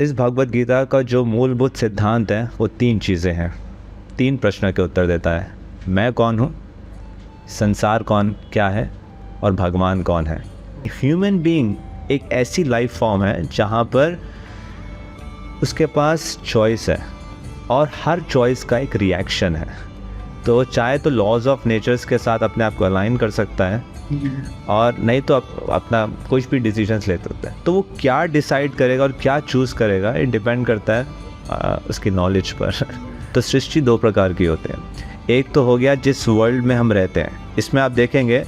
इस भगवद गीता का जो मूलभूत सिद्धांत है वो 3 चीज़ें हैं। 3 प्रश्न के उत्तर देता है। मैं कौन हूँ, संसार कौन क्या है और भगवान कौन है। ह्यूमन बीइंग एक ऐसी लाइफ फॉर्म है जहाँ पर उसके पास चॉइस है और हर चॉइस का एक रिएक्शन है। तो चाहे तो लॉज ऑफ नेचर्स के साथ अपने आप को अलाइन कर सकता है और नहीं तो अपना कुछ भी डिसीजंस ले सकता है। तो वो क्या डिसाइड करेगा और क्या चूज़ करेगा ये डिपेंड करता है उसकी नॉलेज पर। तो सृष्टि 2 प्रकार की होते हैं। एक तो हो गया जिस वर्ल्ड में हम रहते हैं, इसमें आप देखेंगे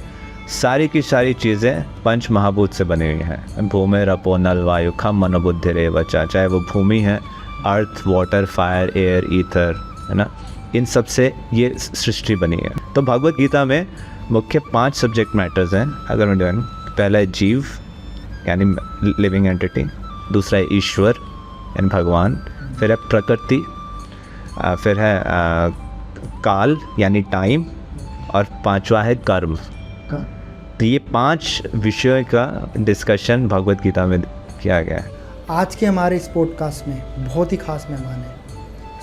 सारी की सारी चीज़ें पंच महाभूत से बनी हुई हैं। भूमि रपो नल वायु खम मनोबुद्धि रे बचा, चाहे वो भूमि है, अर्थ, वाटर, फायर, एयर, ईथर, है ना, इन सब से ये सृष्टि बनी है। तो भगवद गीता में मुख्य 5 सब्जेक्ट मैटर्स हैं। अगर मैं देखूँ, पहला है जीव यानी लिविंग एंटिटी, दूसरा है ईश्वर यानी भगवान, फिर है प्रकृति, फिर है काल यानी टाइम, और 5वां है कर्म। तो ये 5 विषयों का डिस्कशन भगवद गीता में किया गया है। आज के हमारे इस पॉडकास्ट में बहुत ही खास मेहमान हैं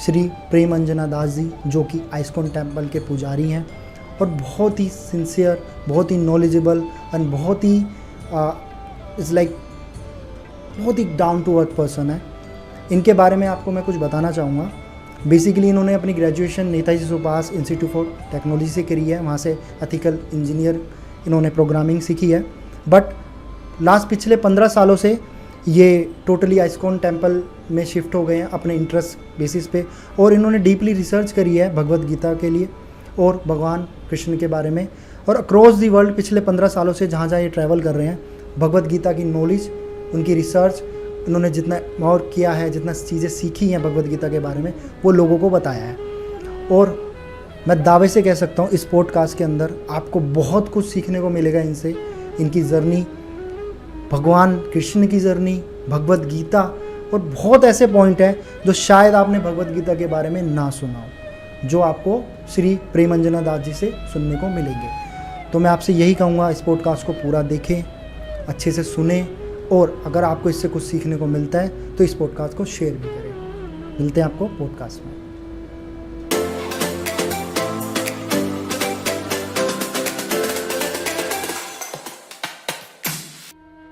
श्री प्रेम अंजना दास जी, जो कि आइस्कॉन टेम्पल के पुजारी हैं और बहुत ही सिंसियर, बहुत ही नॉलेजेबल एंड बहुत ही बहुत ही डाउन टू अर्थ पर्सन है। इनके बारे में आपको मैं कुछ बताना चाहूँगा। बेसिकली इन्होंने अपनी graduation Netaji Subhash institute for technology से करी है। वहाँ से एथिकल इंजीनियर इन्होंने प्रोग्रामिंग सीखी है। बट पिछले 15 सालों से ये टोटली आइस्कॉन टेम्पल में शिफ्ट हो गए हैं अपने इंटरेस्ट बेसिस पे, और इन्होंने डीपली रिसर्च करी है भगवद गीता के लिए और भगवान कृष्ण के बारे में। और अक्रॉस दी वर्ल्ड पिछले 15 सालों से जहाँ जहाँ ये ट्रैवल कर रहे हैं, भगवद गीता की नॉलेज, उनकी रिसर्च, उन्होंने जितना और किया है, जितना चीज़ें सीखी हैं भगवद गीता के बारे में, वो लोगों को बताया है। और मैं दावे से कह सकता हूँ इस पॉडकास्ट के अंदर आपको बहुत कुछ सीखने को मिलेगा इनसे, इनकी जर्नी, भगवान कृष्ण की जर्नी, भगवद गीता, और बहुत ऐसे पॉइंट हैं जो शायद आपने भगवद गीता के बारे में ना सुना हो, जो आपको श्री प्रेम अंजना दास जी से सुनने को मिलेंगे। तो मैं आपसे यही कहूँगा, इस पॉडकास्ट को पूरा देखें, अच्छे से सुने, और अगर आपको इससे कुछ सीखने को मिलता है तो इस पॉडकास्ट को शेयर भी करें। मिलते हैं आपको पॉडकास्ट में।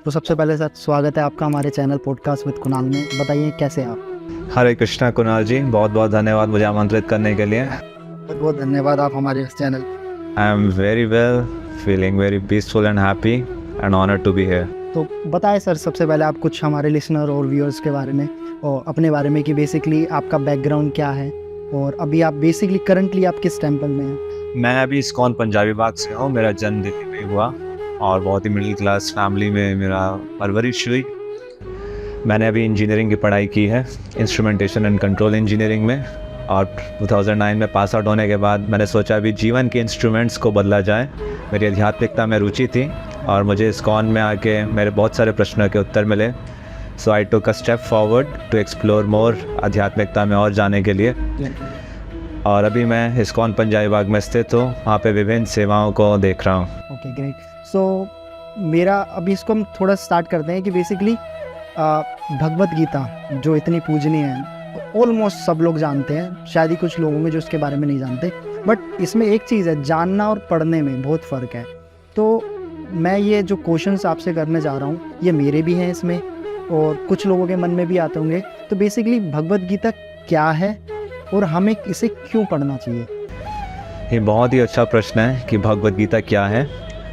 तो सबसे पहले सर स्वागत है आपका हमारे चैनल पॉडकास्ट विद कुणाल में। बताइए कैसे हैं आप? हरे कृष्णा कुणाल जी, बहुत बहुत धन्यवाद मुझे आमंत्रित करने के लिए। बहुत बहुत धन्यवाद आप हमारे इस channel. I am very well, feeling very peaceful and happy and honoured to be here. तो बताएं सर, सबसे पहले आप कुछ हमारे लिसनर और व्यूअर्स के बारे में और अपने बारे में कि बेसिकली आपका बैकग्राउंड क्या है और अभी आप बेसिकली करंटली आप किस टेम्पल में हैं? मैं अभी इस्कॉन पंजाबी बाग से हूँ। मेरा जन्म दिल्ली में हुआ और बहुत ही मिडिल क्लास फैमिली में मेरा परवरिश हुई। मैंने अभी इंजीनियरिंग की पढ़ाई की है, इंस्ट्रूमेंटेशन एंड कंट्रोल इंजीनियरिंग में, और 2009 में पास आउट होने के बाद मैंने सोचा अभी जीवन के इंस्ट्रूमेंट्स को बदला जाए। मेरी आध्यात्मिकता में रुचि थी और मुझे इस्कॉन में आके मेरे बहुत सारे प्रश्नों के उत्तर मिले। So I took a step forward to explore more, आध्यात्मिकता में और जाने के लिए। और अभी मैं इस्कॉन पंजाबी बाग में स्थित हूँ, वहाँ पे विभिन्न सेवाओं को देख रहा हूँ। Okay great. सो मेरा अभी इसको हम थोड़ा स्टार्ट करते हैं कि बेसिकली भगवद गीता जो इतनी पूजनीय है, ऑलमोस्ट सब लोग जानते हैं, शायद ही कुछ लोग होंगे जो उसके बारे में नहीं जानते। बट इसमें एक चीज़ है, जानना और पढ़ने में बहुत फ़र्क है। तो मैं ये जो क्वेश्चंस आपसे करने जा रहा हूँ ये मेरे भी हैं इसमें, और कुछ लोगों के मन में भी आते होंगे। तो बेसिकली भगवद गीता क्या है और हमें इसे क्यों पढ़ना चाहिए? ये बहुत ही अच्छा प्रश्न है कि भगवद गीता क्या है।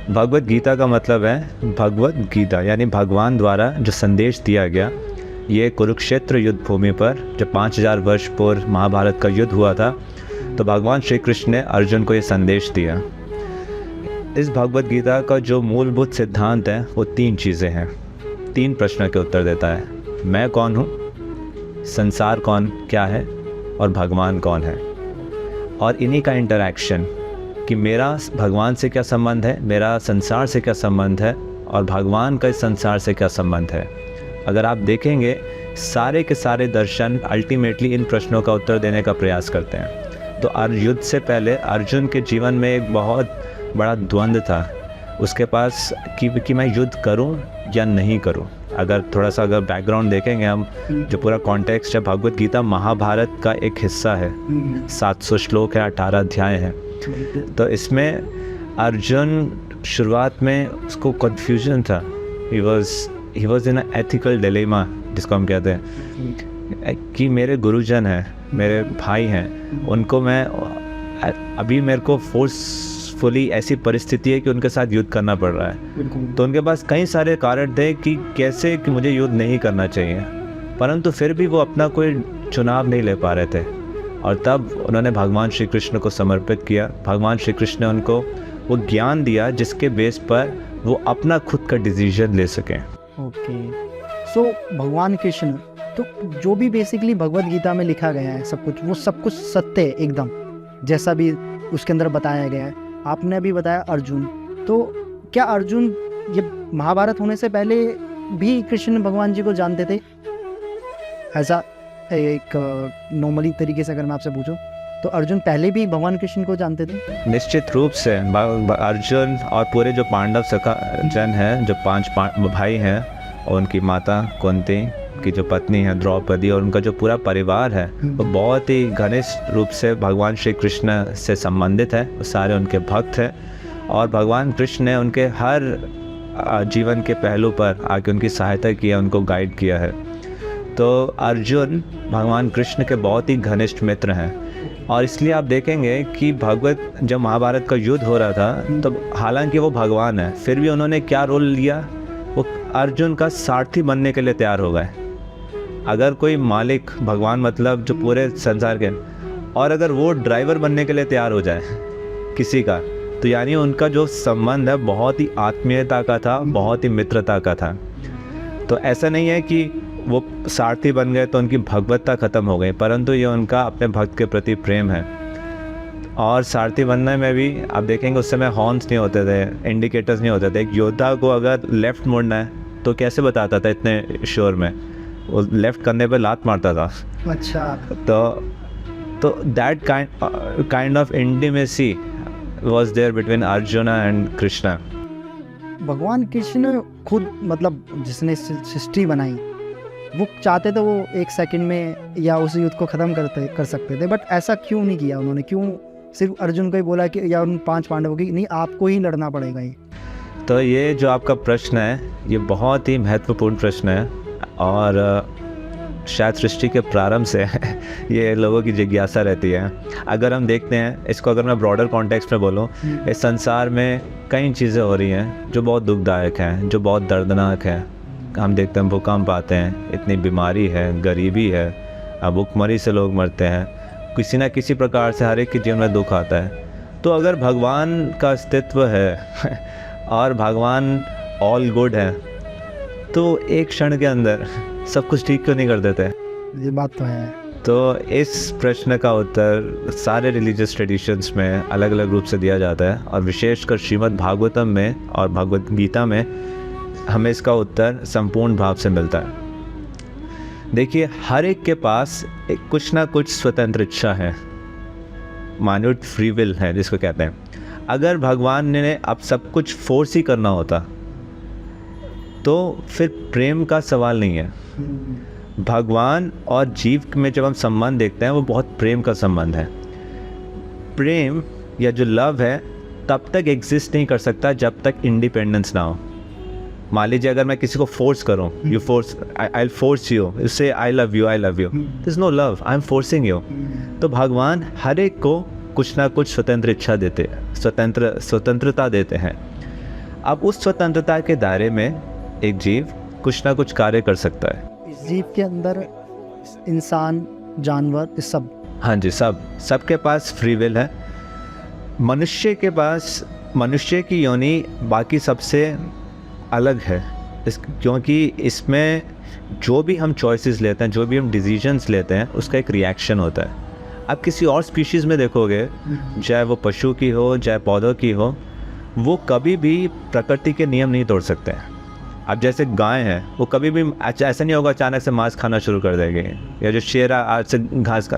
भगवद गीता का मतलब है भगवद गीता यानी भगवान द्वारा जो संदेश दिया गया। ये कुरुक्षेत्र युद्ध भूमि पर जब 5000 वर्ष पूर्व महाभारत का युद्ध हुआ था, तो भगवान श्री कृष्ण ने अर्जुन को ये संदेश दिया। इस भगवद गीता का जो मूलभूत सिद्धांत है वो 3 चीज़ें हैं। 3 प्रश्नों के उत्तर देता है। मैं कौन हूँ, संसार कौन क्या है और भगवान कौन है। और इन्हीं का इंटरैक्शन कि मेरा भगवान से क्या संबंध है, मेरा संसार से क्या संबंध है और भगवान का इस संसार से क्या संबंध है। अगर आप देखेंगे सारे के सारे दर्शन अल्टीमेटली इन प्रश्नों का उत्तर देने का प्रयास करते हैं। तो युद्ध से पहले अर्जुन के जीवन में एक बहुत बड़ा द्वंद्व था उसके पास कि मैं युद्ध करूं या नहीं करूं। अगर थोड़ा सा अगर बैकग्राउंड देखेंगे हम, जो पूरा कॉन्टेक्स्ट है, भगवत गीता महाभारत का एक हिस्सा है। 700 श्लोक है, 18 अध्याय हैं। तो इसमें अर्जुन शुरुआत में उसको कन्फ्यूजन था। He was in ethical dilemma, जिसको हम कहते हैं कि मेरे गुरुजन हैं, मेरे भाई हैं, उनको मैं अभी मेरे को फोर्सफुली ऐसी परिस्थिति है कि उनके साथ युद्ध करना पड़ रहा है। तो उनके पास कई सारे कारण थे कि कैसे कि मुझे युद्ध नहीं करना चाहिए, परंतु फिर भी वो अपना कोई चुनाव नहीं ले पा रहे थे। और तब उन्होंने भगवान श्री कृष्ण को समर्पित किया। भगवान श्री कृष्ण ने उनको वो ज्ञान दिया जिसके बेस पर वो अपना खुद का डिसीजन ले सकें। ओके, सो भगवान कृष्ण, तो जो भी बेसिकली भगवत गीता में लिखा गया है वो सब कुछ सत्य है एकदम, जैसा भी उसके अंदर बताया गया है। आपने अभी बताया अर्जुन, तो क्या अर्जुन ये महाभारत होने से पहले भी कृष्ण भगवान जी को जानते थे? ऐसा एक नॉर्मली तरीके से अगर मैं आपसे पूछूं, तो अर्जुन पहले भी भगवान कृष्ण को जानते थे? निश्चित रूप से अर्जुन और पूरे जो पांडव सखा जन हैं, जो 5 भाई हैं, और उनकी माता कुंती की जो पत्नी है द्रौपदी, और उनका जो पूरा परिवार है वो बहुत ही घनिष्ठ रूप से भगवान श्री कृष्ण से संबंधित है। वो सारे उनके भक्त हैं और भगवान कृष्ण ने उनके हर जीवन के पहलू पर आके उनकी सहायता किया, उनको गाइड किया है। तो अर्जुन भगवान कृष्ण के बहुत ही घनिष्ठ मित्र हैं। और इसलिए आप देखेंगे कि भगवत जब महाभारत का युद्ध हो रहा था, तो हालांकि वो भगवान है, फिर भी उन्होंने क्या रोल लिया, वो अर्जुन का सारथी बनने के लिए तैयार हो गए। अगर कोई मालिक, भगवान मतलब जो पूरे संसार के, और अगर वो ड्राइवर बनने के लिए तैयार हो जाए किसी का, तो यानी उनका जो संबंध है बहुत ही आत्मीयता का था, बहुत ही मित्रता का था। तो ऐसा नहीं है कि वो सारथी बन गए तो उनकी भगवत्ता ख़त्म हो गई, परंतु ये उनका अपने भक्त के प्रति प्रेम है। और सारथी बनने में भी आप देखेंगे उस समय हॉर्न्स नहीं होते थे, इंडिकेटर्स नहीं होते थे। एक योद्धा को अगर लेफ़्ट मुड़ना है तो कैसे बताता था इतने शोर में? वो लेफ़्ट करने पे लात मारता था। अच्छा। तो that kind of intimacy was there between Arjun and Krishna. भगवान कृष्ण खुद, मतलब जिसने सृष्टि बनाई, वो चाहते तो वो 1 सेकंड में या उस युद्ध को ख़त्म कर सकते थे, बट ऐसा क्यों नहीं किया उन्होंने? क्यों सिर्फ अर्जुन को ही बोला कि, या उन 5 पांडवों की नहीं, आपको ही लड़ना पड़ेगा ये? तो ये जो आपका प्रश्न है, ये बहुत ही महत्वपूर्ण प्रश्न है, और शायद सृष्टि के प्रारंभ से ये लोगों की जिज्ञासा रहती है। अगर हम देखते हैं इसको, अगर मैं ब्रॉडर कॉन्टेक्स्ट में बोलूँ, इस संसार में कई चीज़ें हो रही हैं जो बहुत दुखदायक हैं, जो बहुत दर्दनाक हैं। हम देखते हैं भूकंप आते हैं, इतनी बीमारी है, गरीबी है, भूखमरी से लोग मरते हैं, किसी ना किसी प्रकार से हर एक के जीवन में दुख आता है। तो अगर भगवान का अस्तित्व है और भगवान ऑल गुड है, तो एक क्षण के अंदर सब कुछ ठीक क्यों नहीं कर देते? ये बात तो है। तो इस प्रश्न का उत्तर सारे रिलीजियस ट्रेडिशंस में अलग अलग रूप से दिया जाता है, और विशेषकर श्रीमद् भागवतम में और भगवत गीता में हमें इसका उत्तर संपूर्ण भाव से मिलता है। देखिए, हर एक के पास एक कुछ ना कुछ स्वतंत्र इच्छा है, माइन्यूट फ्री विल है जिसको कहते हैं। अगर भगवान ने अब सब कुछ फोर्स ही करना होता तो फिर प्रेम का सवाल नहीं है। भगवान और जीव में जब हम संबंध देखते हैं, वो बहुत प्रेम का संबंध है। प्रेम या जो लव है तब तक एग्जिस्ट नहीं कर सकता जब तक इंडिपेंडेंस ना हो। मान लीजिए अगर मैं किसी को फोर्स करूं, you force, I force you, you say I love you, this is no love, I am forcing you. तो भगवान हर एक को कुछ ना कुछ स्वतंत्र इच्छा देते हैं, स्वतंत्रता देते हैं। अब उस स्वतंत्रता के दायरे में एक जीव कुछ ना कुछ कार्य कर सकता है। इस जीव के अंदर इंसान, जानवर, इस सब, हाँ जी, सबके पास फ्री विल है। मनुष्य के पास, मनुष्य की योनि बाकी सबसे अलग है, क्योंकि इसमें जो भी हम चॉइसेस लेते हैं, जो भी हम डिसीजंस लेते हैं, उसका एक रिएक्शन होता है। आप किसी और स्पीशीज़ में देखोगे, चाहे वो पशु की हो, चाहे पौधों की हो, वो कभी भी प्रकृति के नियम नहीं तोड़ सकते हैं। अब जैसे गाय है, वो कभी भी ऐसा नहीं होगा अचानक से मांस खाना शुरू कर देंगे, या जो शेर आज से घास खा,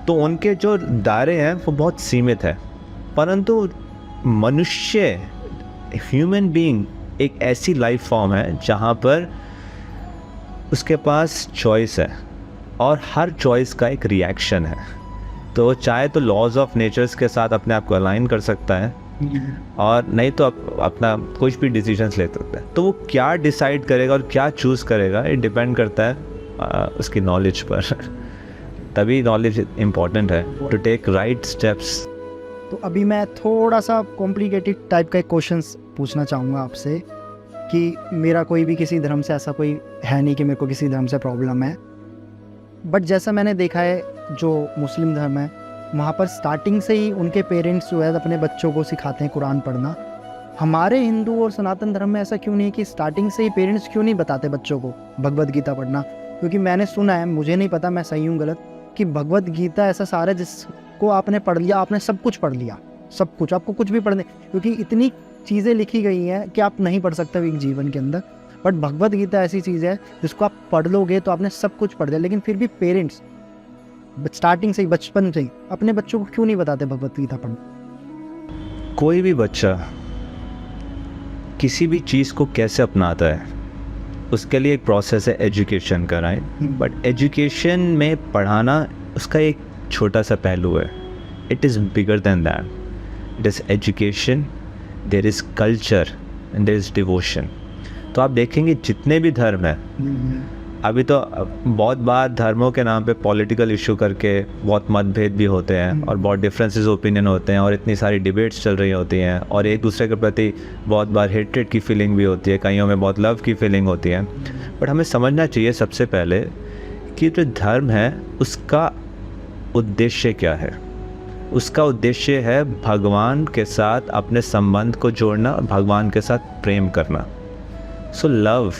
तो उनके जो दायरे हैं वो बहुत सीमित है। परंतु मनुष्य, ह्यूमन बीइंग, एक ऐसी लाइफ फॉर्म है जहाँ पर उसके पास चॉइस है और हर चॉइस का एक रिएक्शन है। तो चाहे तो लॉज ऑफ नेचर्स के साथ अपने आप को अलाइन कर सकता है और नहीं तो अपना कुछ भी डिसीजंस ले सकता है। तो वो क्या डिसाइड करेगा और क्या चूज़ करेगा, ये डिपेंड करता है उसकी नॉलेज पर। तभी नॉलेज इम्पॉर्टेंट है टू टेक राइट स्टेप्स। तो अभी मैं थोड़ा सा कॉम्प्लिकेटेड टाइप का एक क्वेश्चन पूछना चाहूँगा आपसे कि मेरा कोई भी किसी धर्म से ऐसा कोई है नहीं कि मेरे को किसी धर्म से प्रॉब्लम है, बट जैसा मैंने देखा है जो मुस्लिम धर्म है वहाँ पर स्टार्टिंग से ही उनके पेरेंट्स जो है अपने बच्चों को सिखाते हैं कुरान पढ़ना। हमारे हिंदू और सनातन धर्म में ऐसा क्यों नहीं है कि स्टार्टिंग से ही पेरेंट्स क्यों नहीं बताते बच्चों को भगवद गीता पढ़ना? क्योंकि मैंने सुना है, मुझे नहीं पता मैं सही हूँ गलत, कि भगवद गीता ऐसा सारा जिसको आपने पढ़ लिया आपने सब कुछ पढ़ लिया, सब कुछ, आपको कुछ भी पढ़ने, क्योंकि इतनी चीज़ें लिखी गई हैं कि आप नहीं पढ़ सकते एक जीवन के अंदर। बट भगवद गीता ऐसी चीज़ है जिसको आप पढ़ लोगे तो आपने सब कुछ पढ़ लिया। लेकिन फिर भी पेरेंट्स स्टार्टिंग से ही, बचपन से ही अपने बच्चों को क्यों नहीं बताते भगवद गीता पढ़ना? कोई भी बच्चा किसी भी चीज़ को कैसे अपनाता है उसके लिए एक प्रोसेस है एजुकेशन का, राइट? बट एजुकेशन में पढ़ाना उसका एक छोटा सा पहलू है। It is bigger than that. It is education, there is culture and there is devotion. तो आप देखेंगे जितने भी धर्म हैं, अभी तो बहुत बार धर्मों के नाम पे पॉलिटिकल इशू करके बहुत मतभेद भी होते हैं और बहुत डिफरेंसेस ओपिनियन होते हैं और इतनी सारी डिबेट्स चल रही होती हैं और एक दूसरे के प्रति बहुत बार हेट्रेड की फीलिंग भी होती है, कईयों में बहुत लव की फीलिंग होती है। बट हमें समझना चाहिए सबसे पहले कि जो धर्म है उसका उद्देश्य क्या है। उसका उद्देश्य है भगवान के साथ अपने संबंध को जोड़ना और भगवान के साथ प्रेम करना। So love,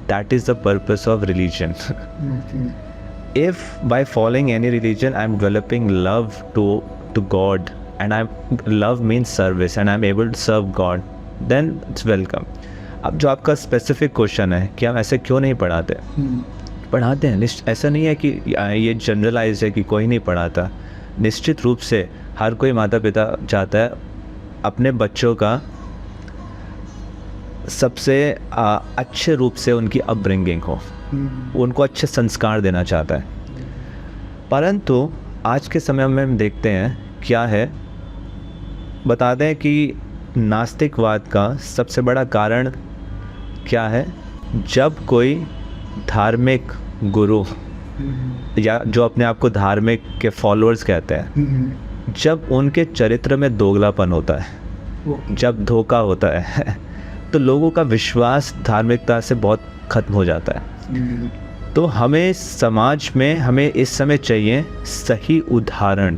that is the purpose of religion. If by following any religion I'm developing love to God and love means service and I'm able to serve God, then it's welcome. अब जो आपका specific question है कि हम ऐसे क्यों नहीं पढ़ाते, पढ़ाते हैं। ऐसा नहीं है कि ये जनरलाइज है कि कोई नहीं पढ़ाता। निश्चित रूप से हर कोई माता पिता चाहता है अपने बच्चों का सबसे अच्छे रूप से उनकी अपब्रिंगिंग हो, उनको अच्छे संस्कार देना चाहता है। परंतु आज के समय में हम देखते हैं क्या है, बताते हैं कि नास्तिकवाद का सबसे बड़ा कारण क्या है। जब कोई धार्मिक गुरु या जो अपने आप को धार्मिक के फॉलोअर्स कहते हैं, जब उनके चरित्र में दोगलापन होता है, जब धोखा होता है, तो लोगों का विश्वास धार्मिकता से बहुत ख़त्म हो जाता है। तो हमें समाज में हमें इस समय चाहिए सही उदाहरण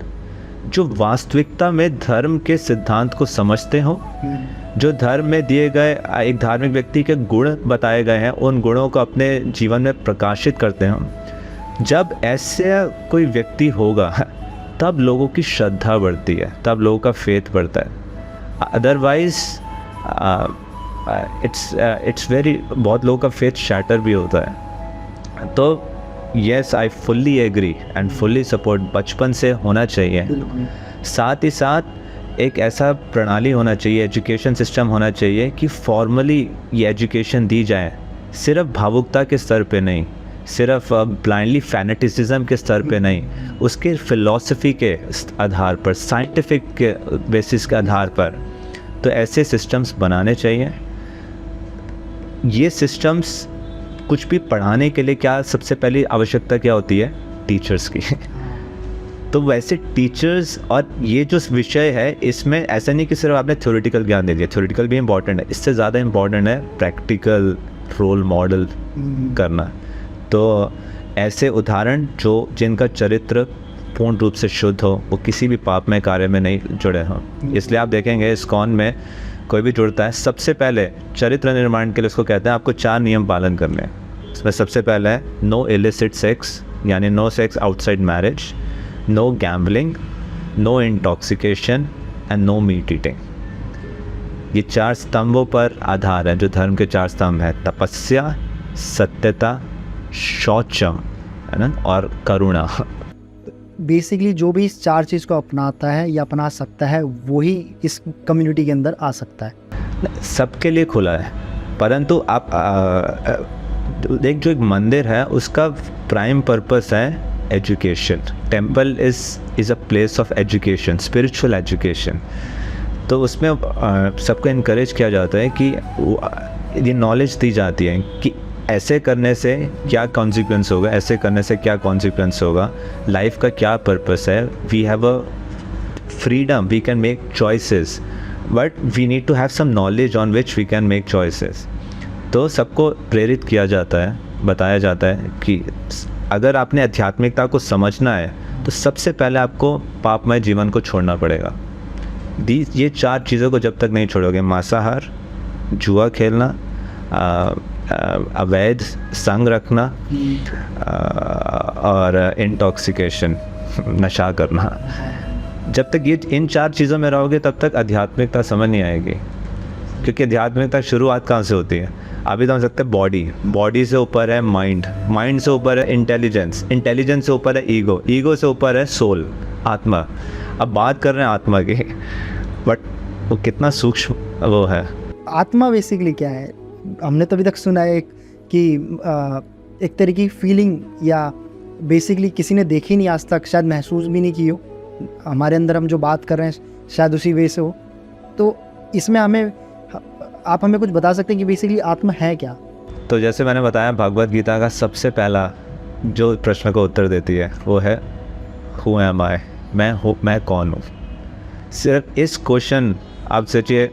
जो वास्तविकता में धर्म के सिद्धांत को समझते हो, जो धर्म में दिए गए एक धार्मिक व्यक्ति के गुण बताए गए हैं उन गुणों को अपने जीवन में प्रकाशित करते हैं। जब ऐसे कोई व्यक्ति होगा तब लोगों की श्रद्धा बढ़ती है, तब लोगों का फेथ बढ़ता है। अदरवाइज इट्स वेरी, बहुत लोगों का फेथ शैटर भी होता है। तो yes, I fully agree and fully support, बचपन से होना चाहिए। साथ ही साथ एक ऐसा प्रणाली होना चाहिए, एजुकेशन सिस्टम होना चाहिए कि फॉर्मली ये एजुकेशन दी जाए, सिर्फ भावुकता के स्तर पे नहीं, सिर्फ ब्लाइंडली फैनेटिसिज्म के स्तर पे नहीं, उसके फिलॉसफी के आधार पर, साइंटिफिक के बेसिस के आधार पर। तो ऐसे सिस्टम्स बनाने चाहिए। ये सिस्टम्स कुछ भी पढ़ाने के लिए क्या सबसे पहली आवश्यकता क्या होती है? टीचर्स की। तो वैसे टीचर्स और ये जो विषय है इसमें ऐसा नहीं कि सिर्फ आपने थ्योरेटिकल ज्ञान दे दिया, थ्योरेटिकल भी इम्पॉर्टेंट है, इससे ज़्यादा इम्पॉर्टेंट है प्रैक्टिकल रोल मॉडल करना। तो ऐसे उदाहरण जो जिनका चरित्र पूर्ण रूप से शुद्ध हो, वो किसी भी पापमय कार्य में नहीं जुड़े हों। इसलिए आप देखेंगे इस्कॉन में कोई भी जुड़ता है, सबसे पहले चरित्र निर्माण के लिए उसको कहते हैं आपको 4 नियम पालन करने हैं। इसमें सबसे पहला है नो इलिसिट सेक्स, यानी no sex outside marriage, no gambling, no intoxication and no meat eating. ये 4 स्तंभों पर आधार है, जो धर्म के 4 स्तंभ हैं, तपस्या, सत्यता, शौचम, है ना, और करुणा। बेसिकली जो भी इस 4 चीज़ को अपनाता है या अपना सकता है वही इस कम्युनिटी के अंदर आ सकता है। सबके लिए खुला है, परंतु आप तो देख, जो एक मंदिर है उसका प्राइम पर्पस है education. Temple is a place of education, spiritual education. तो उसमें सबको इनकरेज किया जाता है कि ये नॉलेज दी जाती है कि ऐसे करने से क्या कॉन्सिक्वेंस होगा, ऐसे करने से क्या कॉन्सिक्वेंस होगा, लाइफ का क्या पर्पस है. We have a freedom, we can make choices, but we need to have some knowledge on which we can make choices. तो सबको प्रेरित किया जाता है, बताया जाता है कि अगर आपने आध्यात्मिकता को समझना है तो सबसे पहले आपको पापमय जीवन को छोड़ना पड़ेगा. ये 4 चीज़ों को जब तक नहीं छोड़ोगे, मांसाहार, जुआ खेलना, अवैध संग रखना और इंटॉक्सिकेशन, नशा करना, जब तक ये इन 4 चीज़ों में रहोगे तब तक आध्यात्मिकता समझ नहीं आएगी. क्योंकि आध्यात्मिकता शुरुआत कहाँ से होती है? अभी तो हम सकते हैं बॉडी से ऊपर है माइंड से ऊपर है इंटेलिजेंस से ऊपर है ईगो से ऊपर है सोल, आत्मा. अब बात कर रहे हैं आत्मा की, बट वो कितना सूक्ष्म वो है. आत्मा बेसिकली क्या है? हमने तो अभी तक सुना है कि एक तरह की फीलिंग, या बेसिकली किसी ने देखी नहीं आज तक, शायद महसूस भी नहीं की हो. हमारे अंदर हम जो बात कर रहे हैं शायद उसी वे से हो. तो इसमें आप हमें कुछ बता सकते हैं कि बेसिकली आत्मा है क्या? तो जैसे मैंने बताया, भगवद गीता का सबसे पहला जो प्रश्न को उत्तर देती है वो है हु एम आई, मैं कौन हूँ. सिर्फ इस क्वेश्चन, आप सोचिए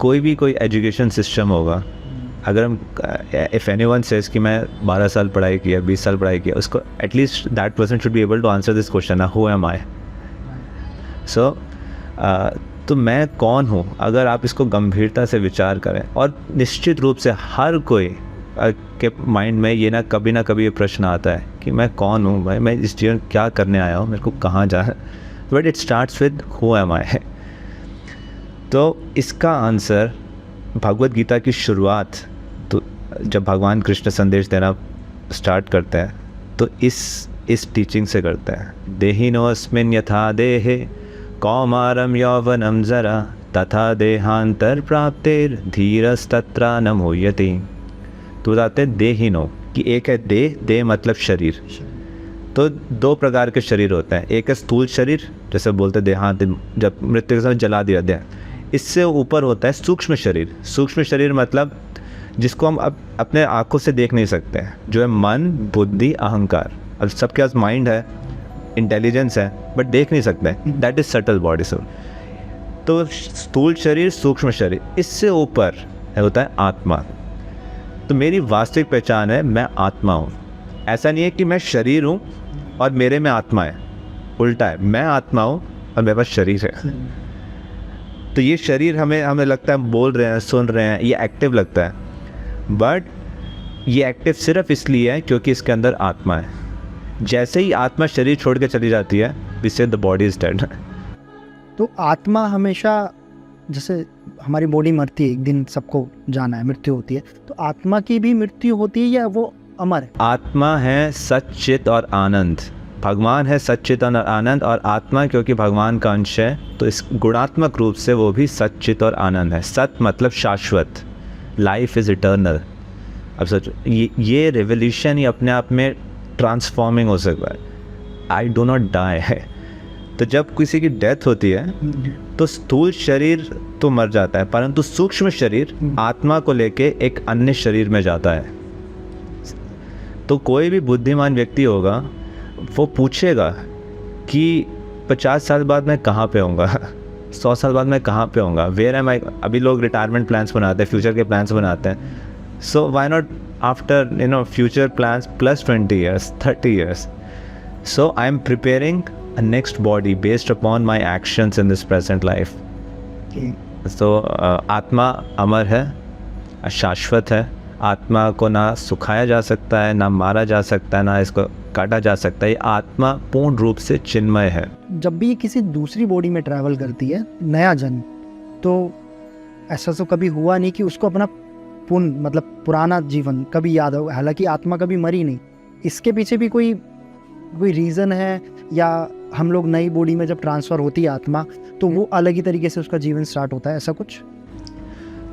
कोई एजुकेशन सिस्टम होगा, अगर हम इफ़ एनीवन सेज कि मैं 12 साल पढ़ाई किया, 20 साल पढ़ाई किया, उसको at least that person should be able to answer this question, who am I. So तो मैं कौन हूँ, अगर आप इसको गंभीरता से विचार करें, और निश्चित रूप से हर कोई के माइंड में ये कभी ना कभी ये प्रश्न आता है कि मैं कौन हूँ, भाई मैं इस जीवन क्या करने आया हूँ, मेरे को कहाँ जाना. But it starts with who am I. तो इसका आंसर भगवद गीता की शुरुआत, तो जब भगवान कृष्ण संदेश देना स्टार्ट करते हैं तो इस टीचिंग से करते हैं. देहिनोऽस्मिन् यथा देहे कौमारम यौवनम जरा तथा देहांतर प्राप्तेर धीरस्तत्रा न मुह्यति. तो बताते हैं देहिनो कि एक है देह मतलब शरीर. तो 2 प्रकार के शरीर होते हैं. एक है स्थूल शरीर, जैसे बोलते देहांत, जब मृत्यु के समय जला दिया देह. इससे ऊपर होता है सूक्ष्म शरीर. सूक्ष्म शरीर मतलब जिसको हम अब अपने आँखों से देख नहीं सकते हैं, जो है मन, बुद्धि, अहंकार. अब सबके पास माइंड है, इंटेलिजेंस है, बट देख नहीं सकते. That is subtle body soul. तो स्थूल शरीर, सूक्ष्म शरीर, इससे ऊपर होता है आत्मा. तो मेरी वास्तविक पहचान है मैं आत्मा हूँ. ऐसा नहीं है कि मैं शरीर हूँ और मेरे में आत्मा है, उल्टा है, मैं आत्मा हूँ और मेरे पास शरीर है. तो ये शरीर हमें लगता है बोल रहे हैं, सुन रहे हैं, ये एक्टिव लगता है, बट ये एक्टिव सिर्फ इसलिए है क्योंकि इसके अंदर आत्मा है. जैसे ही आत्मा शरीर छोड़ के चली जाती है, वी से द बॉडी इज डेड. तो आत्मा हमेशा, जैसे हमारी बॉडी मरती है, एक दिन सबको जाना है, मृत्यु होती है, तो आत्मा की भी मृत्यु होती है या वो अमर है? आत्मा है सच्चित और आनंद. भगवान है सच्चित और आनंद, और आत्मा क्योंकि भगवान का अंश है तो इस गुणात्मक रूप से वो भी सच्चित और आनंद है. सत मतलब शाश्वत, लाइफ इज़ इटर्नल. अब सोचो, ये रेवोल्यूशन ही अपने आप में ट्रांसफॉर्मिंग हो सकता है. आई डो नॉट डाई है. तो जब किसी की डेथ होती है तो स्थूल शरीर तो मर जाता है, परंतु सूक्ष्म शरीर आत्मा को लेके एक अन्य शरीर में जाता है. तो कोई भी बुद्धिमान व्यक्ति होगा, वो पूछेगा कि 50 साल बाद मैं कहाँ पे होऊंगा, 100 साल बाद मैं कहाँ पे होऊंगा, वेयर एम आई. अभी लोग रिटायरमेंट प्लान्स बनाते हैं, फ्यूचर के प्लान्स बनाते हैं. So why not after future plans plus 20 years, 30 years. So I am preparing a next body based upon my actions in this present life. So आत्मा अमर है, शाश्वत है. आत्मा को ना सुखाया जा सकता है, ना मारा जा सकता है, ना इसको काटा जा सकता है. आत्मा पूर्ण रूप से चिन्मय है. जब भी किसी दूसरी बॉडी में ट्रैवल करती है, नया जन्म, तो ऐसा तो कभी हुआ नहीं कि उसको अपना मतलब पुराना जीवन कभी याद हो. हालांकि आत्मा कभी मरी नहीं. इसके पीछे भी कोई रीज़न है, या हम लोग नई बॉडी में जब ट्रांसफ़र होती है आत्मा, तो वो अलग ही तरीके से उसका जीवन स्टार्ट होता है, ऐसा कुछ?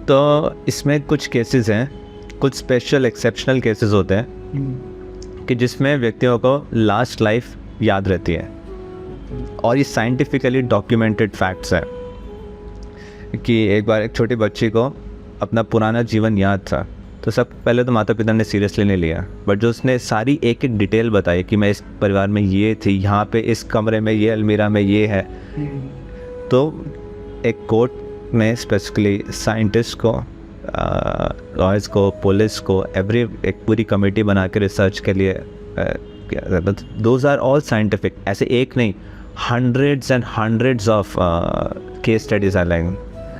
तो इसमें कुछ केसेस हैं कुछ स्पेशल एक्सेप्शनल केसेस होते हैं कि जिसमें व्यक्तियों को लास्ट लाइफ याद रहती है, और ये साइंटिफिकली डॉक्यूमेंटेड फैक्ट्स हैं कि एक बार एक छोटी बच्ची को अपना पुराना जीवन याद था, तो सब पहले तो माता पिता ने सीरियसली नहीं लिया, बट जो उसने सारी एक एक डिटेल बताई कि मैं इस परिवार में ये थी, यहाँ पे इस कमरे में ये, अलमीरा में ये है, तो एक कोर्ट ने स्पेसिफिकली साइंटिस्ट को, लॉयर्स को, पुलिस को, एक पूरी कमेटी बना के रिसर्च के लिए दोज आर ऑल साइंटिफिक, ऐसे एक नहीं, hundreds and hundreds of case studies are like.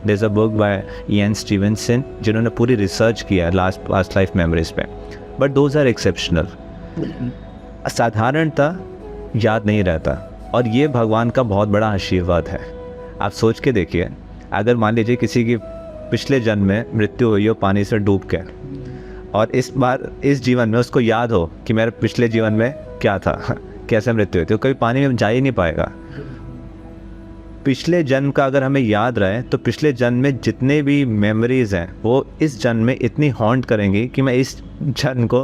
There's a book by Ian Stevenson जिन्होंने पूरी रिसर्च किया है लास्ट लाइफ मेमोरीज पे, बट दोज आर एक्सेप्शनल। साधारणतः याद नहीं रहता, और ये भगवान का बहुत बड़ा आशीर्वाद है। आप सोच के देखिए, अगर मान लीजिए किसी की पिछले जन्म में मृत्यु हुई हो पानी से डूब के, और इस बार इस जीवन में उसको याद हो कि मेरे पिछले जीवन में क्या था, कैसे मृत्यु हुई थी, तो कभी पानी में जा ही नहीं पाएगा। पिछले जन्म का अगर हमें याद रहे तो पिछले जन्म में जितने भी मेमोरीज हैं वो इस जन्म में इतनी हॉन्ट करेंगी कि मैं इस जन्म को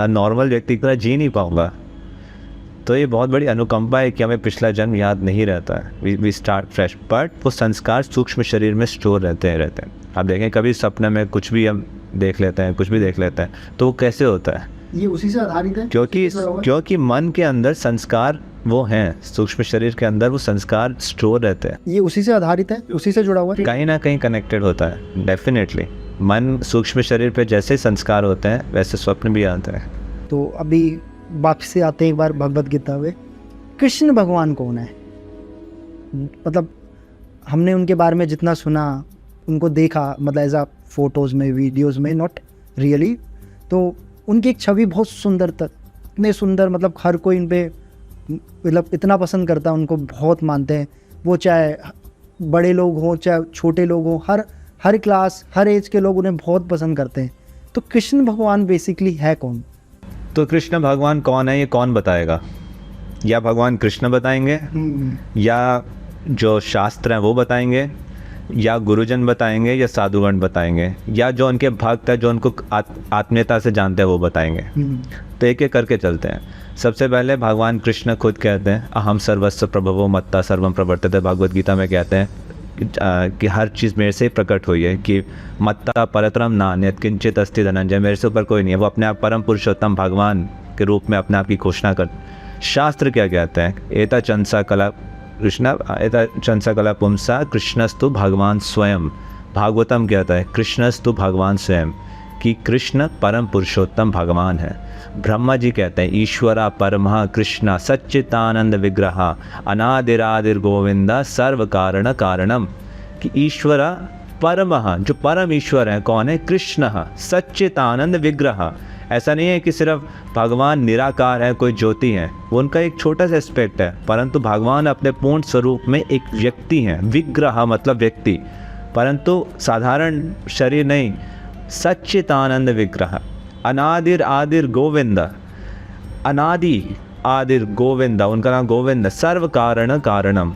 नॉर्मल व्यक्ति की तरह जी नहीं पाऊँगा। तो ये बहुत बड़ी अनुकंपा है कि हमें पिछला जन्म याद नहीं रहता है, वी स्टार्ट फ्रेश, बट वो संस्कार सूक्ष्म शरीर में स्टोर रहते हैं। आप देखें कभी सपने में कुछ भी हम देख लेते हैं, कुछ भी देख लेते हैं, तो वो कैसे होता है? ये उसी से आधारित है, क्योंकि मन के अंदर संस्कार वो हैं, सूक्ष्म शरीर के अंदर वो संस्कार स्टोर रहते हैं। ये उसी से आधारित है, उसी से जुड़ा हुआ है, कहीं ना कहीं कनेक्टेड होता है डेफिनेटली। मन सूक्ष्म शरीर पे जैसे संस्कार होते हैं वैसे स्वप्न भी आते हैं। तो अभी वापस से आते हैं एक बार भगवद गीता में, कृष्ण भगवान कौन है? मतलब हमने उनके बारे में जितना सुना, उनको देखा, मतलब एज आ फोटोज़ में, वीडियोज़ में, नॉट रियली, तो उनकी एक छवि बहुत सुंदर तक, इतने सुंदर, मतलब हर कोई इन पे मतलब इतना पसंद करता है, उनको बहुत मानते हैं। वो चाहे बड़े लोग हों चाहे छोटे लोग हों, हर क्लास, हर एज के लोग उन्हें बहुत पसंद करते हैं। तो कृष्ण भगवान बेसिकली है कौन? तो कृष्ण भगवान कौन है ये कौन बताएगा? या भगवान कृष्ण बताएंगे, या जो शास्त्र हैं वो बताएंगे, या गुरुजन बताएंगे, या साधुगण बताएंगे, या जो उनके भक्त है, जो उनको आत्मीयता से जानते हैं वो बताएंगे। तो एक एक करके चलते हैं। सबसे पहले भगवान कृष्ण खुद कहते हैं अहम सर्वस्व प्रभवो मत्ता सर्वम प्रवर्तते, भगवद गीता में कहते हैं कि हर चीज़ मेरे से प्रकट हुई है, कि मत्ता परतरम नान्यत् किंचित अस्ति धनंजय, मेरे से ऊपर कोई नहीं है। वो अपने आप परम पुरुषोत्तम भगवान के रूप में अपने आप की घोषणा कर। शास्त्र क्या कहते हैं? एता चंसा कला कृष्ण, एता चंसा कला पुंसा कृष्णस्तु भगवान स्वयं। भागवतम कहता है कृष्णस्तु भगवान स्वयं, कि कृष्ण परम पुरुषोत्तम भगवान है। ब्रह्मा जी कहते हैं ईश्वरा परमः कृष्ण सच्चिदानंद विग्रह अनादिरादिर गोविंदा सर्व कारण कारणम, कि ईश्वरा परमः, जो परम ईश्वर है कौन है? कृष्ण सच्चिदानंद विग्रह। ऐसा नहीं है कि सिर्फ भगवान निराकार है, कोई ज्योति है, वो उनका एक छोटा सा एस्पेक्ट है, परंतु भगवान अपने पूर्ण स्वरूप में एक व्यक्ति हैं। विग्रह मतलब व्यक्ति, परंतु साधारण शरीर नहीं, सच्चिदानंद विग्रह। अनादिर आदिर गोविंद, अनादि आदिर गोविंद, उनका नाम गोविंद। सर्व कारण कारणम,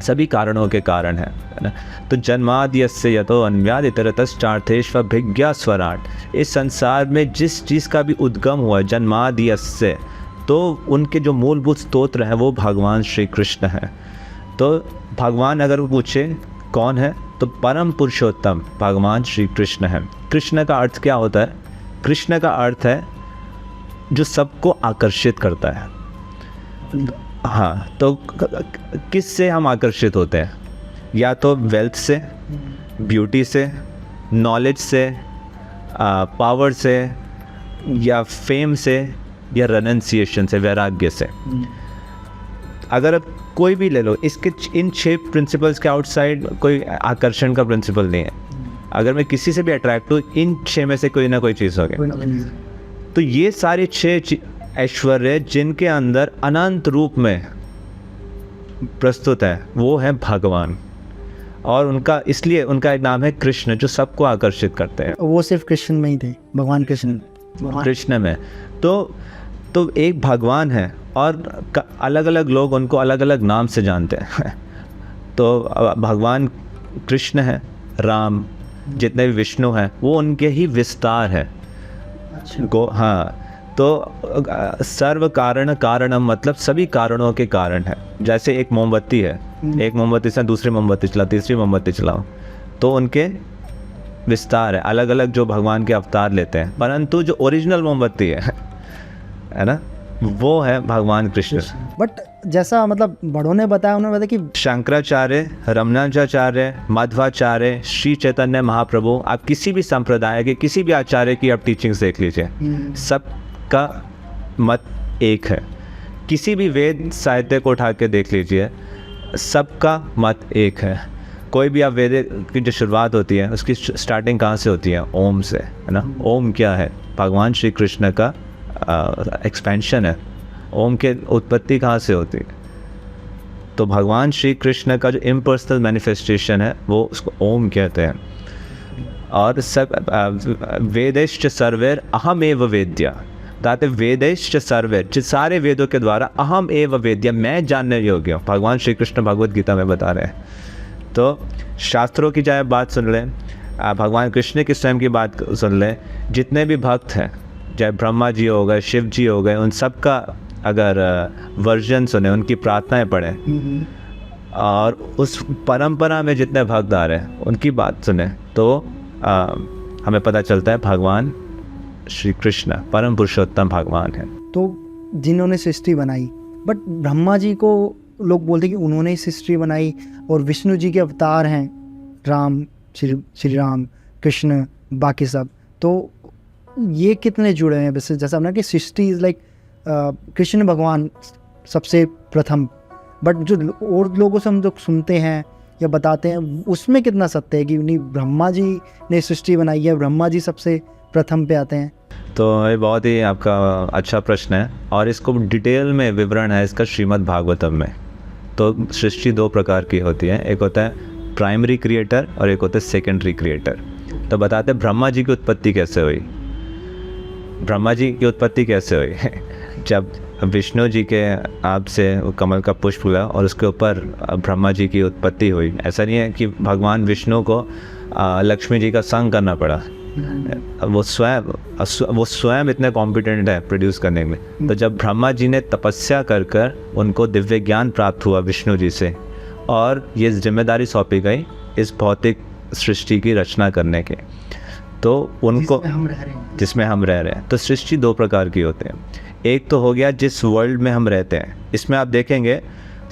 सभी कारणों के कारण है ना। तो जन्माद्यस्य यतो अन्व्याद इतरतश्चार्थेष्वभिज्ञा स्वराट, इस संसार में जिस चीज़ का भी उद्गम हुआ है जन्माद्यस्य, तो उनके जो मूलभूत स्तोत्र हैं वो भगवान श्री कृष्ण हैं। तो भगवान अगर पूछे कौन है, तो परम पुरुषोत्तम भगवान श्री कृष्ण है। कृष्ण का अर्थ क्या होता है? कृष्ण का अर्थ है जो सबको आकर्षित करता है। हाँ, तो किस से हम आकर्षित होते हैं? या तो वेल्थ से, ब्यूटी से, नॉलेज से, पावर से, या फेम से, या रेनन्सिएशन से, वैराग्य से। अगर आप कोई भी ले लो, इसके इन 6 प्रिंसिपल्स के आउटसाइड कोई आकर्षण का प्रिंसिपल नहीं है। अगर मैं किसी से भी अट्रैक्ट हूँ, इन 6 में से कोई ना कोई चीज़ होगी। तो ये सारे 6 ऐश्वर्य जिनके अंदर अनंत रूप में प्रस्तुत है वो है भगवान, और उनका इसलिए उनका एक नाम है कृष्ण, जो सबको आकर्षित करते हैं। वो सिर्फ कृष्ण में ही थे, भगवान कृष्ण में। तो एक भगवान है, और अलग अलग लोग उनको अलग अलग नाम से जानते हैं। तो भगवान कृष्ण है, राम, जितने भी विष्णु हैं वो उनके ही विस्तार है। अच्छा। हाँ, तो सर्व कारण कारणम मतलब सभी कारणों के कारण है। जैसे एक मोमबत्ती है, एक मोमबत्ती से दूसरी मोमबत्ती चलाओ, तीसरी मोमबत्ती चलाओ, तो उनके विस्तार है, अलग अलग जो भगवान के अवतार लेते हैं, परंतु जो ओरिजिनल मोमबत्ती है ना, वो है भगवान कृष्ण। बट जैसा मतलब बड़ों ने बताया, उन्होंने बताया कि शंकराचार्य, रमणाचार्य, माधवाचार्य, श्री चैतन्य महाप्रभु, आप किसी भी संप्रदाय के किसी भी आचार्य की आप टीचिंग्स देख लीजिए, सबका मत एक है। किसी भी वेद साहित्य को उठा के देख लीजिए, सबका मत एक है। कोई भी आप वेद की जो शुरुआत होती है उसकी स्टार्टिंग कहाँ से होती है? ओम से, है ना। ओम क्या है? भगवान श्री कृष्ण का एक्सपेंशन है। ओम के उत्पत्ति कहाँ से होती है? तो भगवान श्री कृष्ण का जो इम्पर्सनल मैनिफेस्टेशन है वो उसको ओम कहते हैं। और सब वेदेश्च सर्वैर अहम एव वेद्या, दाते वेदेश्च सर्वैर, जो सारे वेदों के द्वारा अहम एव वेद्या, मैं जानने योग्य हूँ, भगवान श्री कृष्ण भगवद गीता में बता रहे हैं। तो शास्त्रों की चाहे बात सुन लें, भगवान कृष्ण की स्वयं की बात सुन लें, जितने भी भक्त हैं, चाहे ब्रह्मा जी हो गए, शिव जी हो गए, उन सब का अगर वर्जन सुने, उनकी प्रार्थनाएं पढ़ें और उस परंपरा में जितने भक्त आ रहे हैं उनकी बात सुने, तो हमें पता चलता है भगवान श्री कृष्ण परम पुरुषोत्तम भगवान है। तो जिन्होंने सृष्टि बनाई, बट ब्रह्मा जी को लोग बोलते हैं कि उन्होंने ही सृष्टि बनाई, और विष्णु जी के अवतार हैं, राम, श्री राम, कृष्ण, बाकी सब, तो ये कितने जुड़े हैं? वैसे जैसा हमने कि सृष्टि इज़ लाइक कृष्ण भगवान सबसे प्रथम, बट जो और लोगों से हम जो सुनते हैं या बताते हैं उसमें कितना सत्य है कि नहीं ब्रह्मा जी ने सृष्टि बनाई है, ब्रह्मा जी सबसे प्रथम पे आते हैं? तो ये बहुत ही आपका अच्छा प्रश्न है, और इसको डिटेल में विवरण है इसका श्रीमद् भागवतम में। तो सृष्टि दो प्रकार की होती है, एक होता है प्राइमरी क्रिएटर और एक होता है सेकेंडरी क्रिएटर। तो बताते हैं ब्रह्मा जी की उत्पत्ति कैसे हुई। ब्रह्मा जी की उत्पत्ति कैसे हुई? जब विष्णु जी के आप से कमल का पुष्प हुआ और उसके ऊपर ब्रह्मा जी की उत्पत्ति हुई। ऐसा नहीं है कि भगवान विष्णु को लक्ष्मी जी का संग करना पड़ा, वो स्वयं इतने कॉम्पिटेंट है प्रोड्यूस करने में। तो जब ब्रह्मा जी ने तपस्या कर कर उनको दिव्य ज्ञान प्राप्त हुआ विष्णु जी से, और ये जिम्मेदारी सौंपी गई इस भौतिक सृष्टि की रचना करने के, तो उनको जिसमें हम रह रहे हैं। तो सृष्टि दो प्रकार की होते हैं। एक तो हो गया जिस वर्ल्ड में हम रहते हैं, इसमें आप देखेंगे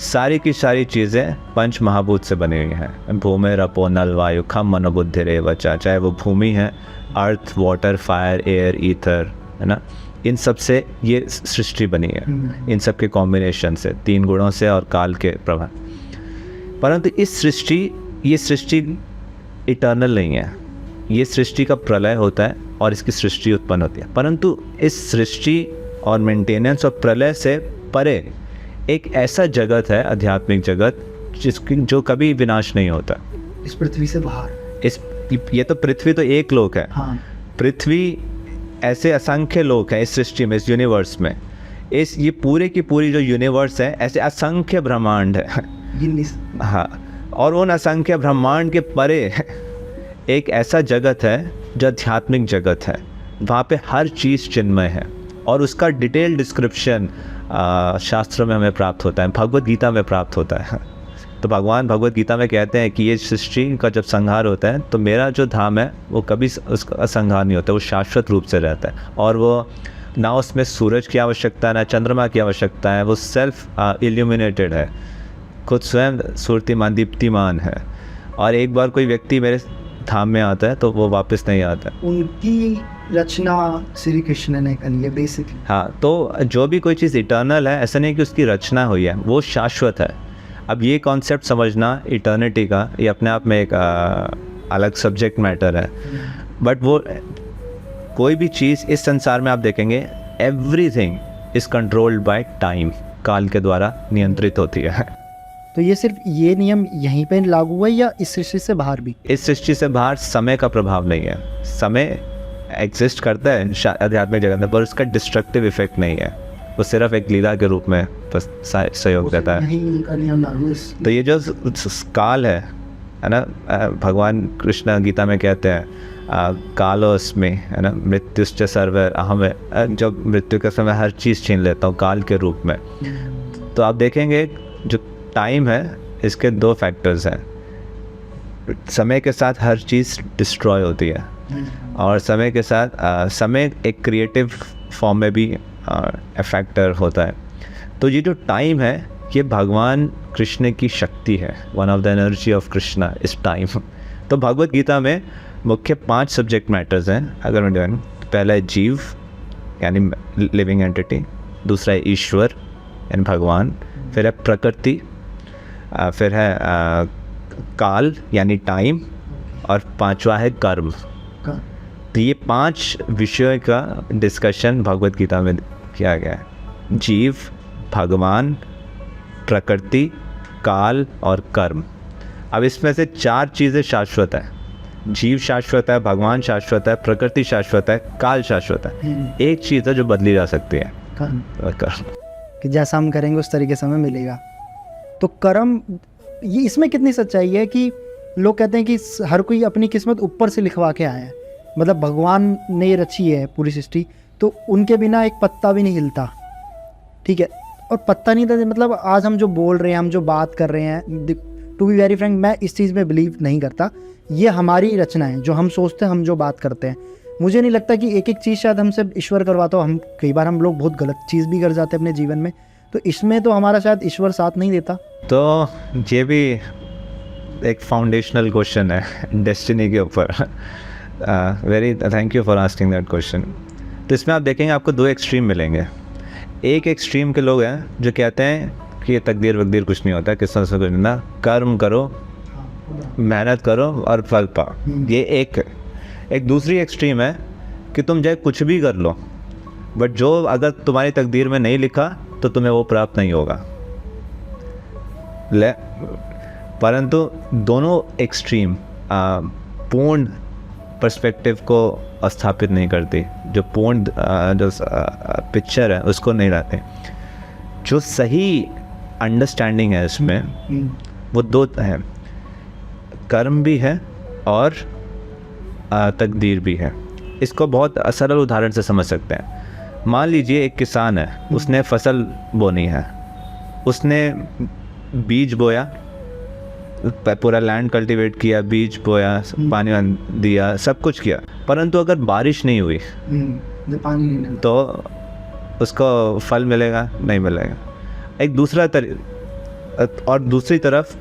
सारी की सारी चीज़ें पंच महाभूत से बनी हुई हैं। भूमि रपो नल वायु खम मनोबुद्धि रे वचा, चाहे वो भूमि है, अर्थ, वाटर, फायर, एयर, ईथर, है ना, इन सब से ये सृष्टि बनी है, इन सब के कॉम्बिनेशन से, तीन गुणों से और काल के प्रभाव। परंतु ये सृष्टि इटर्नल नहीं है। ये सृष्टि का प्रलय होता है और इसकी सृष्टि उत्पन्न होती है। परंतु इस सृष्टि और मेंटेनेंस और प्रलय से परे एक ऐसा जगत है, आध्यात्मिक जगत, जो कभी विनाश नहीं होता। इस पृथ्वी से बाहर, ये तो पृथ्वी तो एक लोक है। हाँ। पृथ्वी ऐसे असंख्य लोक हैं इस सृष्टि में, इस यूनिवर्स में। ये पूरे की पूरी जो यूनिवर्स है, ऐसे असंख्य ब्रह्मांड है। हाँ, और उन असंख्य ब्रह्मांड के परे एक ऐसा जगत है जो आध्यात्मिक जगत है। वहाँ पे हर चीज़ चिन्मय है, और उसका डिटेल डिस्क्रिप्शन शास्त्रों में हमें प्राप्त होता है, भगवद गीता में प्राप्त होता है। तो भगवान भगवद गीता में कहते हैं कि ये सृष्टि का जब संहार होता है तो मेरा जो धाम है वो कभी उसका संहार नहीं होता, वो शाश्वत रूप से रहता है। और वो ना उसमें सूरज की आवश्यकता है, ना चंद्रमा की आवश्यकता है, वो सेल्फ इल्यूमिनेटेड है, खुद स्वयं सूर्तिमान दीप्तिमान है। और एक बार कोई व्यक्ति मेरे धाम में आता है तो वो वापस नहीं आता। उनकी रचना श्री कृष्ण ने करी है बेसिकली। हाँ, तो जो भी कोई चीज़ इटर्नल है, ऐसा नहीं कि उसकी रचना हुई है, वो शाश्वत है। अब ये कॉन्सेप्ट समझना इटर्निटी का, ये अपने आप में एक अलग सब्जेक्ट मैटर है। बट वो कोई भी चीज़ इस संसार में आप देखेंगे, everything is controlled by time, काल के द्वारा नियंत्रित होती है। तो ये सिर्फ ये नियम यहीं पे लागू हुआ है या इस सृष्टि से बाहर भी? इस सृष्टि से बाहर समय का प्रभाव नहीं है। समय एग्जिस्ट करता है आध्यात्मिक जगत में, पर उसका डिस्ट्रक्टिव इफेक्ट नहीं है। वो सिर्फ एक लीला के रूप में बस सहयोग देता है। तो ये जो काल है, है ना। भगवान कृष्ण गीता में कहते हैं कालोस्मि, है ना, मृत्युश्च सर्वैर अहम है, जब मृत्यु के समय हर चीज़ छीन लेता हूँ काल के रूप में। तो आप देखेंगे जो टाइम है इसके दो फैक्टर्स हैं। समय के साथ हर चीज़ डिस्ट्रॉय होती है और समय के साथ समय एक क्रिएटिव फॉर्म में भी फैक्टर होता है। तो ये जो टाइम है ये भगवान कृष्ण की शक्ति है, one of the energy of Krishna is time. तो भगवत गीता में मुख्य 5 सब्जेक्ट मैटर्स हैं अगर मैं जाऊँ। पहला है जीव यानी लिविंग एंटिटी, दूसरा है ईश्वर यानी भगवान, फिर है प्रकृति, फिर है काल यानी टाइम, और 5वां है कर्म। तो ये 5 विषयों का डिस्कशन भगवत गीता में किया गया है। जीव, भगवान, प्रकृति, काल और कर्म। अब इसमें से 4 चीज़ें शाश्वत है। जीव शाश्वत है, भगवान शाश्वत है, प्रकृति शाश्वत है, काल शाश्वत है। एक चीज़ है जो बदली जा सकती है, कर्म। कि जैसा हम करेंगे उस तरीके से हमें मिलेगा। तो कर्म, ये इसमें कितनी सच्चाई है कि लोग कहते हैं कि हर कोई अपनी किस्मत ऊपर से लिखवा के आया है, मतलब भगवान ने रची है पूरी सृष्टि, तो उनके बिना एक पत्ता भी नहीं हिलता, ठीक है। और पत्ता नहीं था, मतलब आज हम जो बोल रहे हैं, हम जो बात कर रहे हैं, टू बी वेरी फ्रैंक मैं इस चीज़ में बिलीव नहीं करता। ये हमारी रचना है, जो हम सोचते हैं, हम जो बात करते हैं। मुझे नहीं लगता कि एक एक चीज़ शायद हमसे ईश्वर करवाता हो। हम कई बार हम लोग बहुत गलत चीज़ भी कर जाते हैं अपने जीवन में, तो इसमें तो हमारा शायद ईश्वर साथ नहीं देता। तो ये भी एक फाउंडेशनल क्वेश्चन है डेस्टिनी के ऊपर। Very thank you for asking that question. तो इसमें आप देखेंगे आपको 2 एक्सट्रीम मिलेंगे। एक एक्सट्रीम के लोग हैं जो कहते हैं कि ये तकदीर वकदीर कुछ नहीं होता, किस्मत से कुछ नहीं ना, कर्म करो, मेहनत करो और फल पाओ, ये एक दूसरी एक्सट्रीम है कि तुम चाहे कुछ भी कर लो, बट जो अगर तुम्हारी तकदीर में नहीं लिखा तो तुम्हें वो प्राप्त नहीं होगा। परंतु दोनों एक्सट्रीम पूर्ण पर्सपेक्टिव को स्थापित नहीं करती, जो पूर्ण जो पिक्चर है उसको नहीं लाते। जो सही अंडरस्टैंडिंग है इसमें वो 2 हैं, कर्म भी है और तकदीर भी है। इसको बहुत सरल उदाहरण से समझ सकते हैं। मान लीजिए एक किसान है, उसने फसल बोनी है, उसने बीज बोया, पूरा लैंड कल्टीवेट किया, बीज बोया, पानी दिया, सब कुछ किया, परंतु अगर बारिश नहीं हुई तो उसको फल मिलेगा नहीं मिलेगा। एक दूसरा और दूसरी तरफ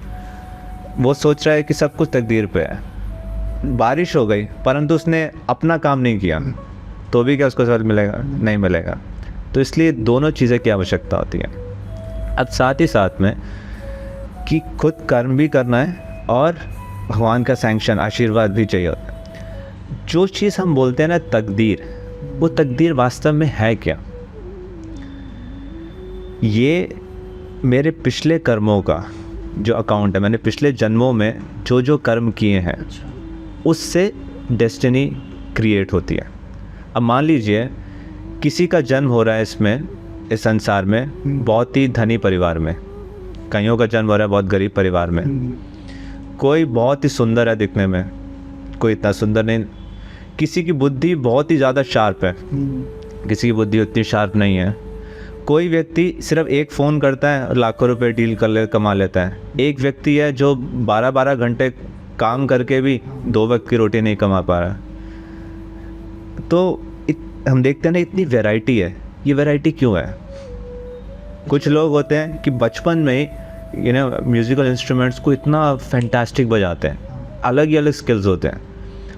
वो सोच रहा है कि सब कुछ तकदीर पे है, बारिश हो गई परंतु उसने अपना काम नहीं किया तो भी क्या उसको फल मिलेगा नहीं मिलेगा। तो इसलिए दोनों चीज़ें की आवश्यकता होती है। अब साथ ही साथ में कि खुद कर्म भी करना है और भगवान का सैंक्शन आशीर्वाद भी चाहिए होता है। जो चीज़ हम बोलते हैं ना तकदीर, वो तकदीर वास्तव में है क्या? ये मेरे पिछले कर्मों का जो अकाउंट है, मैंने पिछले जन्मों में जो जो कर्म किए हैं उससे डेस्टिनी क्रिएट होती है। अब मान लीजिए किसी का जन्म हो रहा है इस संसार में बहुत ही धनी परिवार में, कईयों का जन्म हो रहा है बहुत गरीब परिवार में। कोई बहुत ही सुंदर है दिखने में, कोई इतना सुंदर नहीं। किसी की बुद्धि बहुत ही ज़्यादा शार्प है, किसी की बुद्धि उतनी शार्प नहीं है। कोई व्यक्ति सिर्फ एक फ़ोन करता है और लाखों रुपए डील कमा लेता है। एक व्यक्ति है जो 12-12 घंटे काम करके भी 2 वक्त की रोटी नहीं कमा पा रहा। तो हम देखते हैं ना इतनी वैरायटी है। ये वैरायटी क्यों है? कुछ लोग होते हैं कि बचपन में ही म्यूज़िकल इंस्ट्रूमेंट्स को इतना फैंटास्टिक बजाते हैं, अलग ही अलग स्किल्स होते हैं,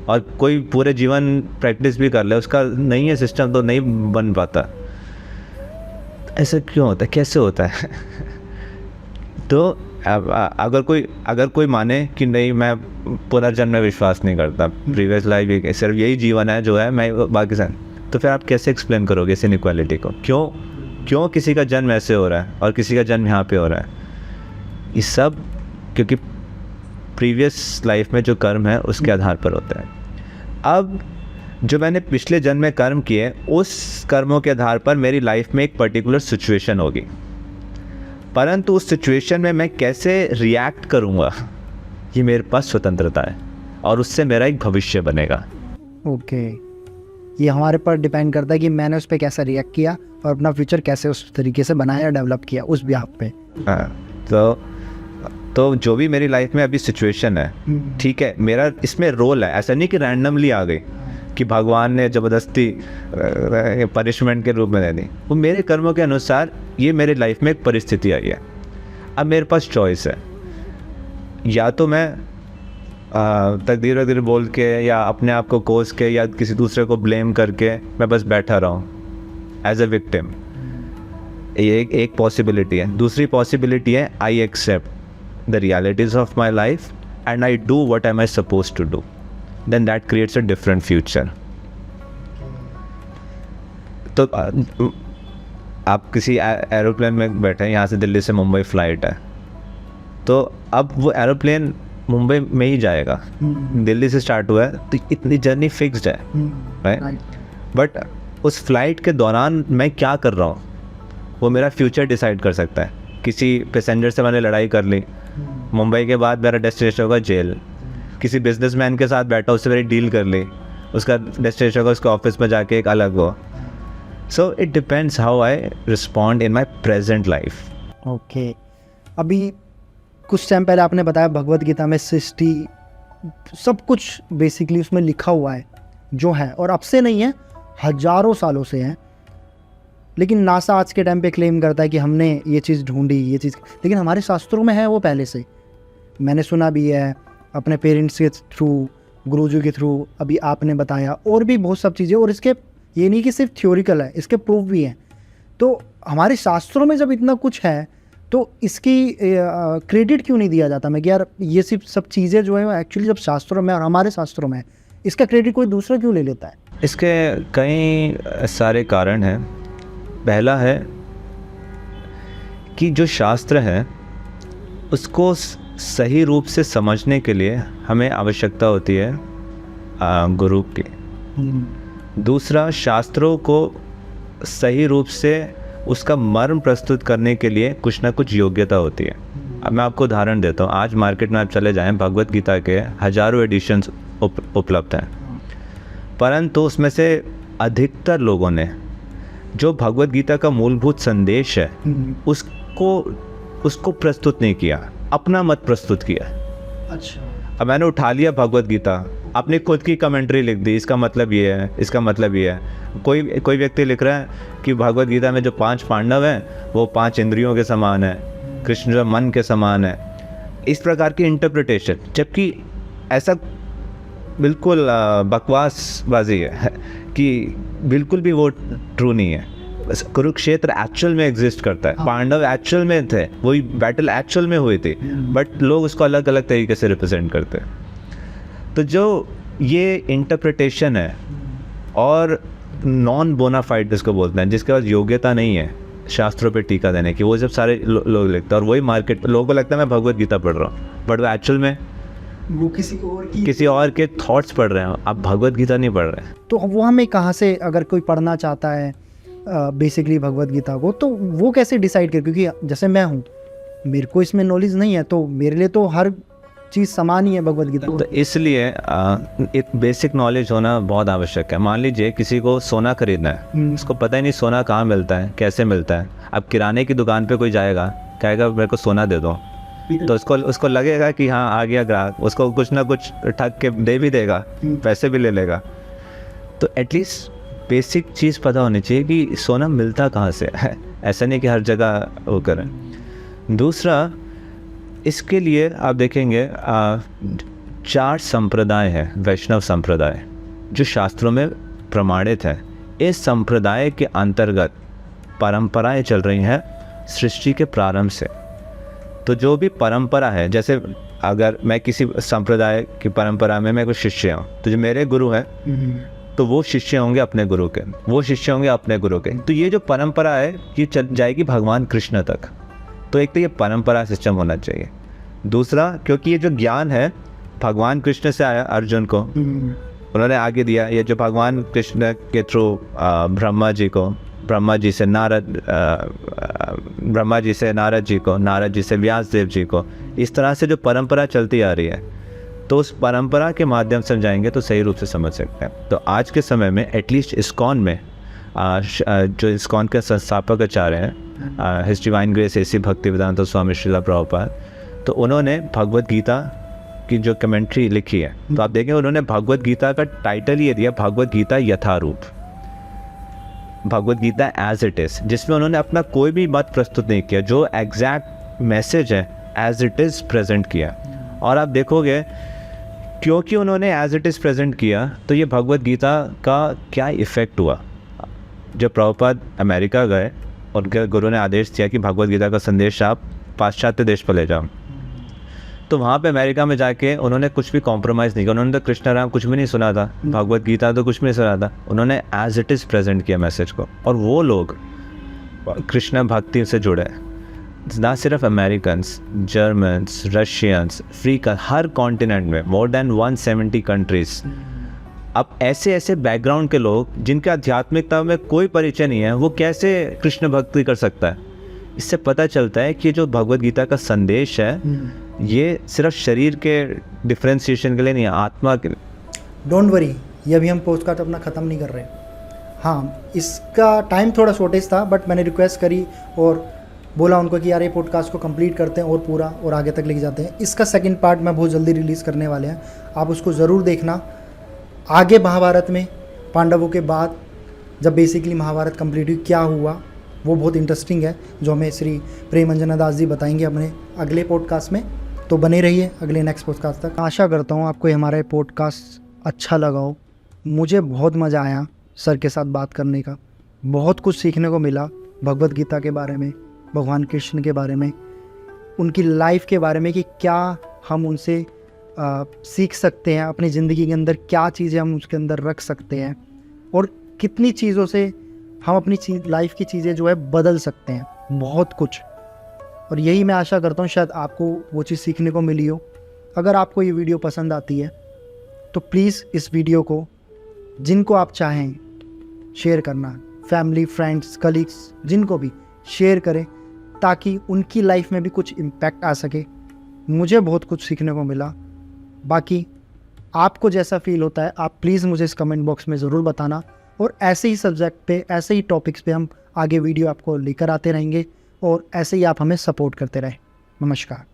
और कोई पूरे जीवन प्रैक्टिस भी कर ले, उसका नहीं है सिस्टम तो नहीं बन पाता। ऐसा क्यों होता है, कैसे होता है? तो अगर कोई माने कि नहीं मैं पुनर्जन्म में विश्वास नहीं करता, प्रीवियस लाइफ सिर्फ यही जीवन है जो है, मैं बाकी सब, तो फिर आप कैसे एक्सप्लेन करोगे इस इनइक्वालिटी को? क्यों किसी का जन्म ऐसे हो रहा है और किसी का जन्म यहाँ पे हो रहा है? ये सब क्योंकि प्रीवियस लाइफ में जो कर्म है उसके आधार पर होता है। अब जो मैंने पिछले जन्म में कर्म किए, उस कर्मों के आधार पर मेरी लाइफ में एक पर्टिकुलर सिचुएशन होगी, परंतु उस सिचुएशन में मैं कैसे रिएक्ट करूँगा कि मेरे पास स्वतंत्रता है और उससे मेरा एक भविष्य बनेगा। ओके, ये हमारे पर डिपेंड करता है कि मैंने उस पर कैसा रिएक्ट किया और अपना फ्यूचर कैसे उस तरीके से बनाया, डेवलप किया उस बिहाफ पे। हाँ, तो जो भी मेरी लाइफ में अभी सिचुएशन है, ठीक है, मेरा इसमें रोल है। ऐसा नहीं कि रैंडमली आ गई कि भगवान ने ज़बरदस्ती पनिशमेंट के रूप में दे दी। वो मेरे कर्मों के अनुसार ये मेरे लाइफ में एक परिस्थिति आई है। अब मेरे पास चॉइस है, या तो मैं तकदीर वकदीर बोल के या अपने आप को कोस के या किसी दूसरे को ब्लेम करके मैं बस बैठा रहूं एज ए विक्टिम। ये एक पॉसिबिलिटी है। दूसरी पॉसिबिलिटी है I accept the realities of my life and I do what am I suppose to do, then that creates a different future. तो आप किसी एरोप्लेन में बैठे हैं, यहाँ से दिल्ली से मुंबई फ़्लाइट है, तो अब वो एरोप्लेन मुंबई में ही जाएगा। दिल्ली से स्टार्ट हुआ है तो इतनी जर्नी फिक्स्ड है, राइट? बट उस फ्लाइट के दौरान मैं क्या कर रहा हूँ वो मेरा फ्यूचर डिसाइड कर सकता है। किसी पैसेंजर से मैंने लड़ाई कर ली, मुंबई के बाद मेरा डेस्टिनेशन होगा जेल। किसी बिजनेसमैन के साथ बैठा, उससे मेरी डील कर ली, उसका डेस्टिनेशन होगा उसके ऑफिस में जाके एक अलग हो। So it depends how I respond in my present life. Okay, अभी कुछ टाइम पहले आपने बताया भगवत गीता में सृष्टि सब कुछ बेसिकली उसमें लिखा हुआ है जो है, और अब से नहीं है, हजारों सालों से है। लेकिन नासा आज के टाइम पे क्लेम करता है कि हमने ये चीज़ ढूंढी, ये चीज़, लेकिन हमारे शास्त्रों में है वो पहले से। मैंने सुना भी है अपने पेरेंट्स के थ्रू, गुरुजी के थ्रू, अभी आपने बताया, और भी बहुत सब चीज़ें। और इसके ये नहीं कि सिर्फ थ्योरिकल है, इसके प्रूफ भी हैं। तो हमारे शास्त्रों में जब इतना कुछ है तो इसकी क्रेडिट क्यों नहीं दिया जाता? मैं कि यार ये सिर्फ सब चीज़ें जो है एक्चुअली जब शास्त्रों में और हमारे शास्त्रों में, इसका क्रेडिट कोई दूसरा क्यों ले लेता है? इसके कई सारे कारण हैं। पहला है कि जो शास्त्र है उसको सही रूप से समझने के लिए हमें आवश्यकता होती है गुरु की। दूसरा, शास्त्रों को सही रूप से उसका मर्म प्रस्तुत करने के लिए कुछ ना कुछ योग्यता होती है। अब मैं आपको उदाहरण देता हूँ। आज मार्केट में आप चले जाएं, भगवत गीता के हज़ारों एडिशंस उपलब्ध हैं, परंतु उसमें से अधिकतर लोगों ने जो भगवत गीता का मूलभूत संदेश है उसको प्रस्तुत नहीं किया, अपना मत प्रस्तुत किया। अच्छा, अब मैंने उठा लिया भगवत गीता, अपनी खुद की कमेंट्री लिख दी, इसका मतलब ये है, इसका मतलब ये है। कोई व्यक्ति लिख रहा है कि भगवत गीता में जो 5 पांडव हैं वो 5 इंद्रियों के समान है, कृष्ण जो मन के समान है। इस प्रकार की इंटरप्रिटेशन, जबकि ऐसा बिल्कुल बकवासबाजी है कि बिल्कुल भी वो ट्रू नहीं है। कुरुक्षेत्र एक्चुअल में एग्जिस्ट करता है, पांडव एक्चुअल में थे, वही बैटल एक्चुअल में हुई थी, बट लोग उसको अलग अलग तरीके से रिप्रेजेंट करते हैं। तो जो ये इंटरप्रिटेशन है और नॉन बोनाफाइड जिसको बोलते हैं, जिसके पास योग्यता नहीं है शास्त्रों पे टीका देने की, वो जब सारे लोग लिखते हैं और वही मार्केट लोगों को लगता है मैं भगवत गीता पढ़ रहा हूँ, बट वो एक्चुअल में वो किसी और के थॉट्स पढ़ रहे हैं, आप भगवत गीता नहीं पढ़ रहे हैं। तो वो हमें कहाँ से, अगर कोई पढ़ना चाहता है बेसिकली भगवत गीता को, तो वो कैसे डिसाइड करे? क्योंकि जैसे मैं हूँ, मेरे को इसमें नॉलेज नहीं है, तो मेरे लिए तो हर चीज़ समान ही है भगवत गीता। तो इसलिए एक बेसिक नॉलेज होना बहुत आवश्यक है। मान लीजिए किसी को सोना खरीदना है, उसको पता ही नहीं सोना कहाँ मिलता है, कैसे मिलता है। अब किराने की दुकान पे कोई जाएगा, कहेगा मेरे को सोना दे दो, तो उसको लगेगा कि हाँ आ गया ग्राहक, उसको कुछ ना कुछ ठग के दे भी देगा, पैसे भी ले लेगा। तो एटलीस्ट बेसिक चीज़ पता होनी चाहिए कि सोना मिलता कहाँ से है। ऐसा नहीं कि हर जगह वो करें। दूसरा, इसके लिए आप देखेंगे 4 संप्रदाय हैं, वैष्णव संप्रदाय, जो शास्त्रों में प्रमाणित है। इस संप्रदाय के अंतर्गत परंपराएं चल रही हैं सृष्टि के प्रारंभ से। तो जो भी परंपरा है, जैसे अगर मैं किसी संप्रदाय की परंपरा में मैं कोई शिष्य हूँ, तो जो मेरे गुरु हैं तो वो शिष्य होंगे अपने गुरु के, वो शिष्य होंगे अपने गुरु के। तो ये जो परंपरा है ये चल जाएगी भगवान कृष्ण तक। तो एक तो ये परंपरा सिस्टम होना चाहिए। दूसरा, क्योंकि ये जो ज्ञान है भगवान कृष्ण से आया अर्जुन को, उन्होंने आगे दिया। ये जो भगवान कृष्ण के थ्रू ब्रह्मा जी को ब्रह्मा जी से नारद जी को, नारद जी से व्यास देव जी को, इस तरह से जो परंपरा चलती आ रही है, तो उस परंपरा के माध्यम से जाएंगे तो सही रूप से समझ सकते हैं। तो आज के समय में एटलीस्ट इस्कॉन में जो इस्कॉन के संस्थापक आचार्य हैं, his divine grace A C Bhaktivedanta Swami Srila Prabhupada, तो उन्होंने भगवत गीता की जो कमेंट्री लिखी है, तो आप देखें उन्होंने भगवत गीता का टाइटल ये दिया, भगवत गीता यथारूप, Bhagavad Gita as it is, जिसमें उन्होंने अपना कोई भी मत प्रस्तुत नहीं किया, जो एग्जैक्ट मैसेज है एज इट इज़ प्रेजेंट किया। और आप देखोगे क्योंकि उन्होंने एज इट इज़ प्रेजेंट किया, तो ये भगवत गीता का क्या इफ़ेक्ट हुआ। जब प्रभुपाद अमेरिका गए, उनके गुरु ने आदेश दिया कि भगवत गीता का संदेश आप पाश्चात्य देश पर ले जाओ, तो वहाँ पे अमेरिका में जाके उन्होंने कुछ भी कॉम्प्रोमाइज़ नहीं किया। उन्होंने तो कृष्ण राम कुछ भी नहीं सुना था, भगवत गीता तो कुछ भी नहीं सुना था, उन्होंने एज इट इज़ प्रेजेंट किया मैसेज को। और वो लोग कृष्ण भक्ति से जुड़े, ना सिर्फ अमेरिकन्स, जर्मन्स, रशियंस, अफ्रीका, हर कॉन्टिनेंट में मोर देन 170 कंट्रीज़। अब ऐसे ऐसे बैकग्राउंड के लोग जिनके आध्यात्मिकता में कोई परिचय नहीं है, वो कैसे कृष्ण भक्ति कर सकता है। इससे पता चलता है कि जो भगवत गीता का संदेश है ये सिर्फ शरीर के डिफ्रेंशिएशन के लिए नहीं है, आत्मा के लिए। डोंट वरी, ये अभी हम पोस्टकास्ट अपना ख़त्म नहीं कर रहे। हाँ, इसका टाइम थोड़ा शॉर्टेज था, बट मैंने रिक्वेस्ट करी और बोला उनको कि यार ये पॉडकास्ट को कंप्लीट करते हैं और पूरा और आगे तक लेके जाते हैं। इसका सेकंड पार्ट मैं बहुत जल्दी रिलीज़ करने वाले हैं, आप उसको ज़रूर देखना। आगे महाभारत में पांडवों के बाद जब बेसिकली महाभारत कंप्लीट हुई, क्या हुआ, वो बहुत इंटरेस्टिंग है, जो हमें श्री प्रेम अंजना दास जी बताएंगे अपने अगले पॉडकास्ट में। तो बने रहिए अगले नेक्स्ट पॉडकास्ट तक। आशा करता हूँ आपको हमारा पॉडकास्ट अच्छा लगा हो। मुझे बहुत मज़ा आया सर के साथ बात करने का, बहुत कुछ सीखने को मिला भगवत गीता के बारे में, भगवान कृष्ण के बारे में, उनकी लाइफ के बारे में कि क्या हम उनसे सीख सकते हैं, अपनी ज़िंदगी के अंदर क्या चीज़ें हम उसके अंदर रख सकते हैं, और कितनी चीज़ों से हम अपनी लाइफ की चीज़ें जो है बदल सकते हैं, बहुत कुछ। और यही मैं आशा करता हूँ शायद आपको वो चीज़ सीखने को मिली हो। अगर आपको ये वीडियो पसंद आती है तो प्लीज़ इस वीडियो को जिनको आप चाहें शेयर करना, फैमिली, फ्रेंड्स, कलीग्स, जिनको भी शेयर करें, ताकि उनकी लाइफ में भी कुछ इम्पैक्ट आ सके। मुझे बहुत कुछ सीखने को मिला। बाकी आपको जैसा फील होता है आप प्लीज़ मुझे इस कमेंट बॉक्स में ज़रूर बताना, और ऐसे ही सब्जेक्ट पे, ऐसे ही टॉपिक्स पे हम आगे वीडियो आपको लेकर आते रहेंगे, और ऐसे ही आप हमें सपोर्ट करते रहें। नमस्कार।